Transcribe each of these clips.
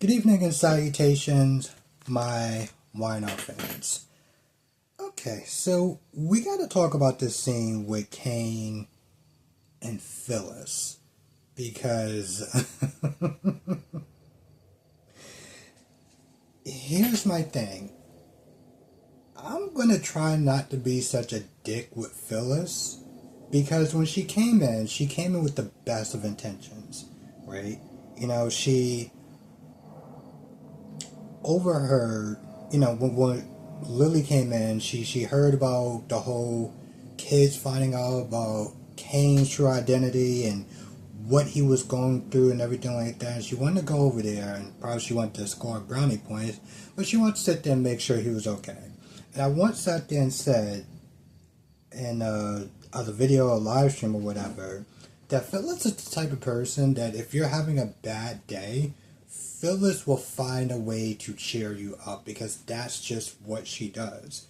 Good evening and salutations, my wine out fans. Okay, so we got to talk about this scene with Kane and Phyllis because here's my thing. I'm gonna try not to be such a dick with Phyllis because when she came in with the best of intentions, right? She overheard, when Lily came in, she heard about the whole kids finding out about Kane's true identity and what he was going through and everything like that. And she wanted to go over there and probably she wanted to score brownie points, but she wanted to sit there and make sure he was okay. And I once sat there and said in a video or live stream or whatever that Phyllis is the type of person that if you're having a bad day, Phyllis will find a way to cheer you up because that's just what she does.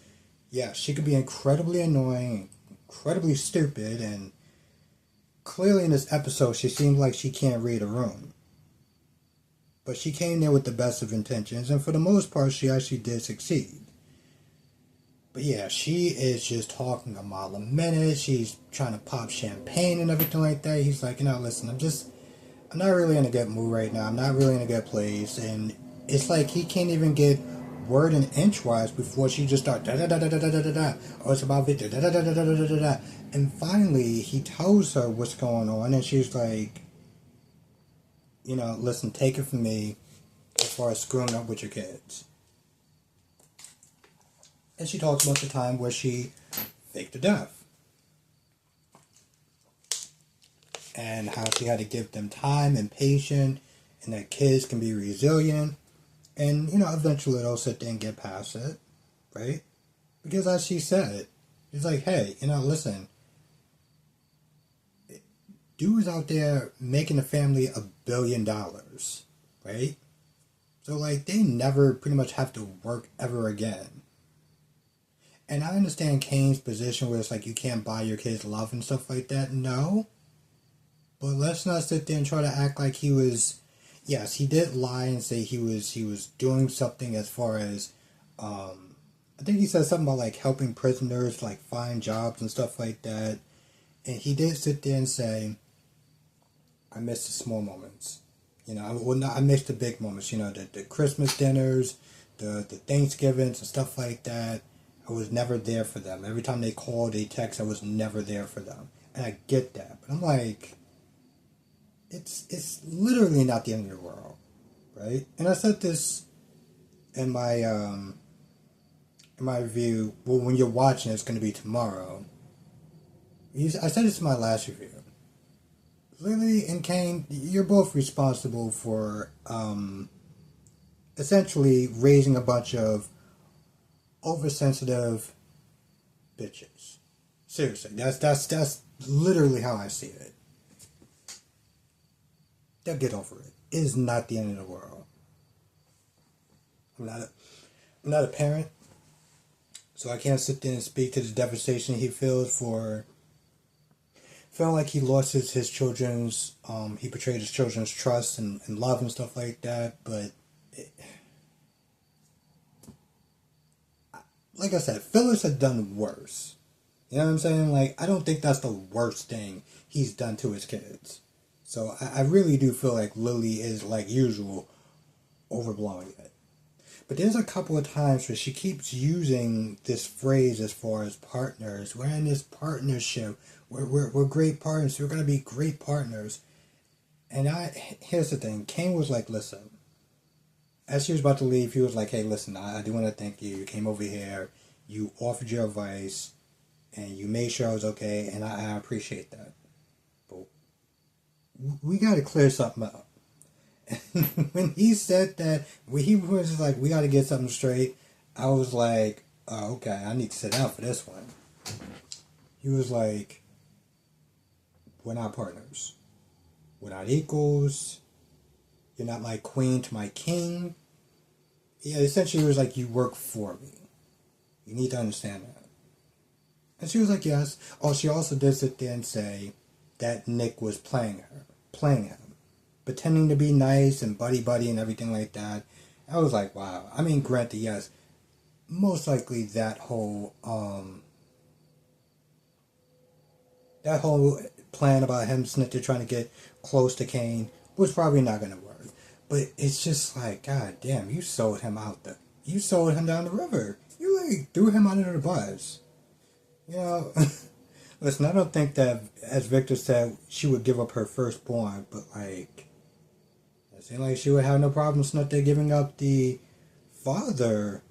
Yeah, she could be incredibly annoying, incredibly stupid, and clearly in this episode she seems like she can't read a room. But she came there with the best of intentions, and for the most part she actually did succeed. But yeah, she is just talking a mile a minute. She's trying to pop champagne and everything like that. He's like, listen, I'm not really in a good mood right now. I'm not really in a good place. And it's like he can't even get word and inchwise before she just starts da da da da da da da da. Oh, it's about Victor da da da da da da da da. And finally, he tells her what's going on, and she's like, listen, take it from me as far as screwing up with your kids. And she talks about the time where she faked a death. And how she had to give them time and patience, and that kids can be resilient. And, eventually they'll sit there and get past it, right? Because as she said, she's like, hey, listen, dude's out there making the family $1 billion, right? So, they never pretty much have to work ever again. And I understand Kane's position where it's like you can't buy your kids love and stuff like that. No. But let's not sit there and try to act like he was... Yes, he did lie and say he was doing something as far as... I think he said something about, helping prisoners, find jobs and stuff like that. And he did sit there and say, I miss the small moments. I miss the big moments. The Christmas dinners, the Thanksgivings and stuff like that. I was never there for them. Every time they called, they text, I was never there for them. And I get that. But I'm like, it's literally not the end of the world, right? And I said this in my review. Well, when you're watching, it's going to be tomorrow. I said this in my last review. Lily and Kane, you're both responsible for essentially raising a bunch of oversensitive bitches. Seriously, that's literally how I see it. They'll get over it. It is not the end of the world. I'm not a parent, so I can't sit there and speak to the devastation he feels for feeling like he lost his children's, he betrayed his children's trust and love and stuff like that, but like I said, Phyllis had done worse. You know what I'm saying? I don't think that's the worst thing he's done to his kids. So I really do feel like Lily is, like usual, overblowing it. But there's a couple of times where she keeps using this phrase as far as partners. We're in this partnership. We're great partners. We're going to be great partners. And here's the thing. Kane was like, listen. As she was about to leave, he was like, hey, listen, I do want to thank you. You came over here, you offered your advice, and you made sure I was okay, and I appreciate that. But we got to clear something up. And when he said that, when he was just like, we got to get something straight, I was like, oh, okay, I need to sit down for this one. He was like, we're not partners. We're not equals. You're not my queen to my king. Yeah, essentially it was like, you work for me. You need to understand that. And she was like, yes. Oh, she also did sit there and say that Nick was playing him. pretending to be nice and buddy buddy and everything like that. I was like, wow. I mean, granted, yes, most likely that whole plan about him snitching trying to get close to Kane was probably not gonna work. But it's just like, god damn, you sold him down the river. You like threw him under the bus. You know, listen, I don't think that, as Victor said, she would give up her firstborn, but like, it seemed like she would have no problem Snutty giving up the father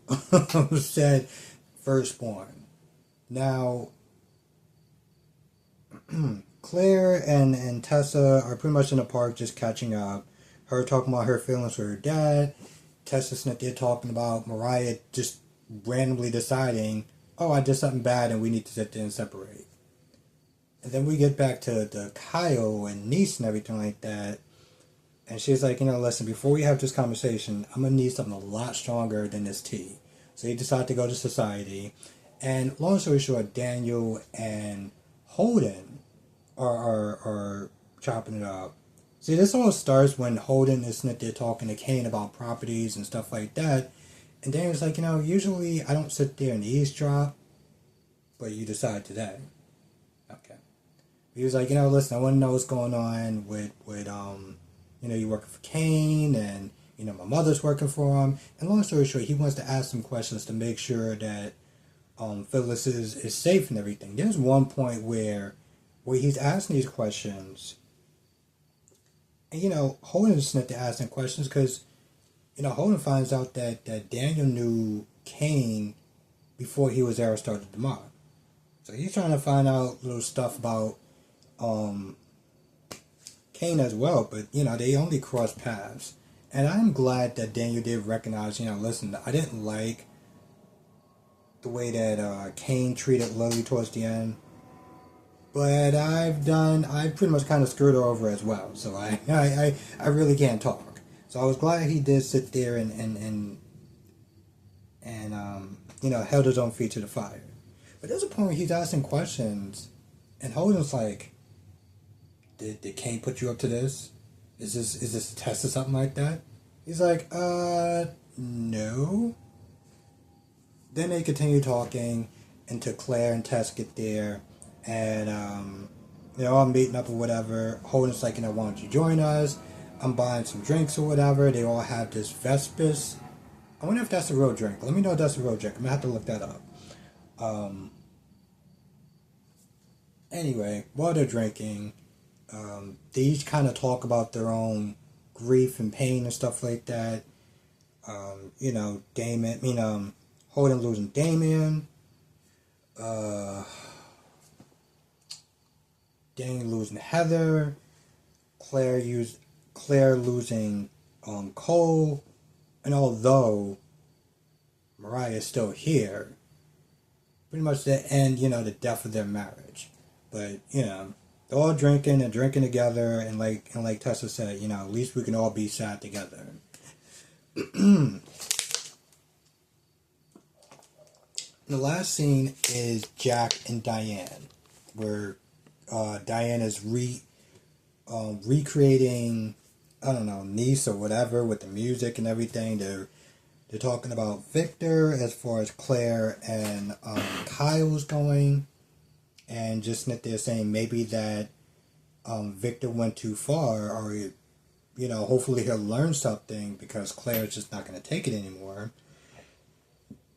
who said firstborn. Now, Claire and Tessa are pretty much in the park just catching up. Her talking about her feelings for her dad. Tessa Snutty talking about Mariah just randomly deciding, oh, I did something bad and we need to sit there and separate. And then we get back to Kyle and Niece and everything like that. And she's like, listen, before we have this conversation, I'm going to need something a lot stronger than this tea. So he decided to go to society. And long story short, Daniel and Holden are chopping it up. See, this all starts when Holden is there talking to Kane about properties and stuff like that. And Daniel's like, usually I don't sit there and eavesdrop, but you decide today. Okay. He was like, listen, I want to know what's going on with you working for Kane, and, my mother's working for him. And long story short, he wants to ask some questions to make sure that Phyllis is safe and everything. There's one point where he's asking these questions, and, Holden's not to asking questions because, Holden finds out that Daniel knew Kane before he was there started the mob. So he's trying to find out little stuff about Kane as well, but they only cross paths. And I'm glad that Daniel did recognize, listen, I didn't like the way that Kane treated Lily towards the end, but I pretty much kind of screwed her over as well. So I really can't talk. So I was glad he did sit there and held his own feet to the fire. But there's a point where he's asking questions, and Holden's like, Did Kane put you up to this? Is this a test or something like that? He's like, no. Then they continue talking until Claire and Tess get there, and they're all meeting up or whatever. Holden's like, why don't you join us? I'm buying some drinks or whatever. They all have this Vespis. I wonder if that's a real drink. Let me know if that's a real drink. I'm gonna have to look that up. Anyway, while they're drinking, they each kind of talk about their own grief and pain and stuff like that. Holden losing Damien. Daniel losing Heather. Claire losing Cole. And although Mariah is still here, pretty much the end, the death of their marriage. But, they're all drinking and drinking together, and like Tessa said, at least we can all be sad together. The last scene is Jack and Diane, where Diane is recreating, I don't know, Niece or whatever with the music and everything. They're talking about Victor as far as Claire and Kyle's going, and just that they're saying maybe that Victor went too far, or hopefully he'll learn something because Claire's just not going to take it anymore.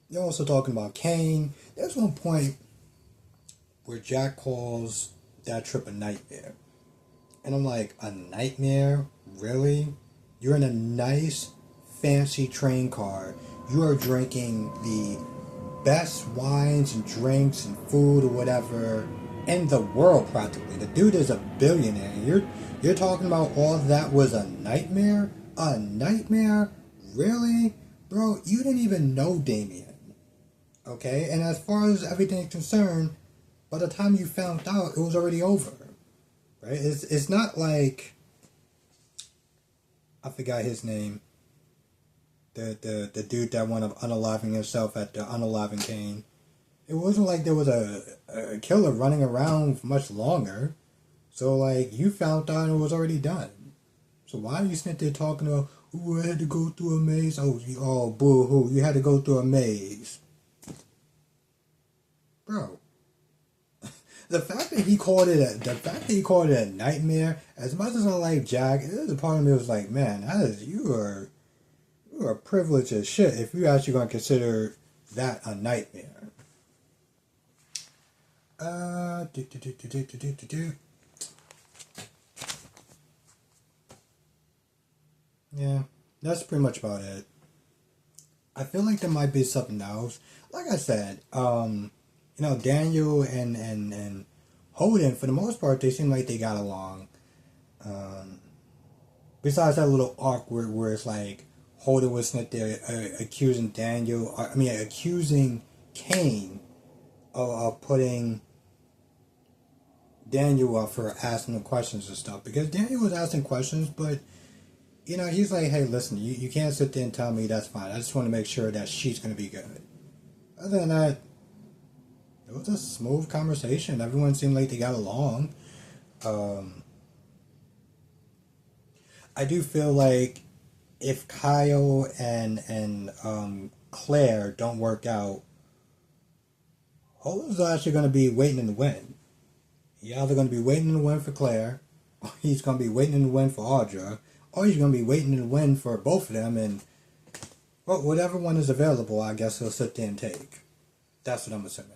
They're also talking about Kane. There's one point where Jack calls that trip a nightmare. And I'm like, a nightmare? Really? You're in a nice, fancy train car. You are drinking the best wines and drinks and food or whatever in the world practically. The dude is a billionaire. You're talking about all that was a nightmare? A nightmare? Really? Bro, you didn't even know Damien. Okay? And as far as everything is concerned, by the time you found out, it was already over. Right? It's not like, I forgot his name. The dude that wound up unaliving himself at the unaliving Kane. It wasn't like there was a killer running around for much longer. So, you found out it was already done. So why are you sitting there talking about, oh, I had to go through a maze? Oh, boo-hoo, you had to go through a maze. Bro, the fact that he called it a nightmare, as much as I like Jack, there's a part of me was like, man, you are privileged as shit if you're actually going to consider that a nightmare. Uh, do, do, do, do, do, do, do, do. Yeah, that's pretty much about it. I feel like there might be something else. Like I said, Daniel and Holden, for the most part, they seem like they got along. Um, Besides that little arc where it's like Holden was sitting there accusing accusing Kane of putting Daniel up for asking him questions and stuff. Because Daniel was asking questions, but he's like, hey, listen, you can't sit there and tell me that's fine. I just want to make sure that she's going to be good. Other than that, it was a smooth conversation. Everyone seemed like they got along. Um, I do feel like if Kyle and Claire don't work out, Holden's actually going to be waiting in the wind. He's either going to be waiting in the wind for Claire, or he's going to be waiting in the wind for Audra, or he's going to be waiting in the wind for both of them, and whatever one is available, I guess he'll sit there and take. That's what I'm assuming.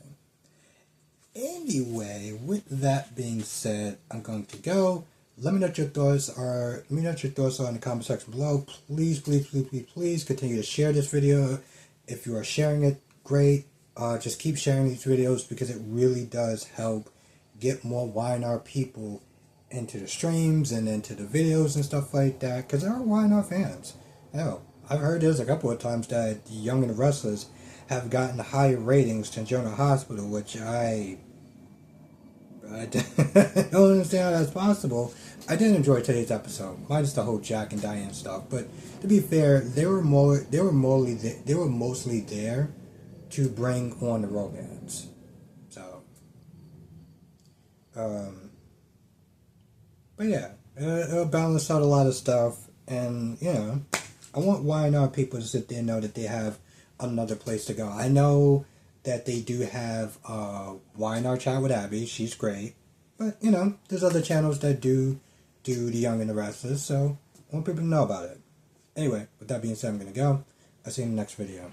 Anyway, with that being said, I'm going to go. Let me know what your thoughts are. Let me know what your thoughts are in the comment section below. Please, please, please, please, please continue to share this video. If you are sharing it, great. Just keep sharing these videos because it really does help get more Y&R people into the streams and into the videos and stuff like that. Because there are Y&R fans. Hell, I've heard there's a couple of times that the Young and the Restless have gotten higher ratings than General Hospital, which I don't understand how that's possible. I did enjoy today's episode, minus the whole Jack and Diane stuff. But to be fair, they were mostly there to bring on the romance. So, but yeah, it'll balance out a lot of stuff, and I want Y&R people to sit there and know that they have another place to go. I know that they do have Y&R Chat with Abby. She's great. But, there's other channels that do The Young and the Restless, so I want people to know about it. Anyway, with that being said, I'm going to go. I'll see you in the next video.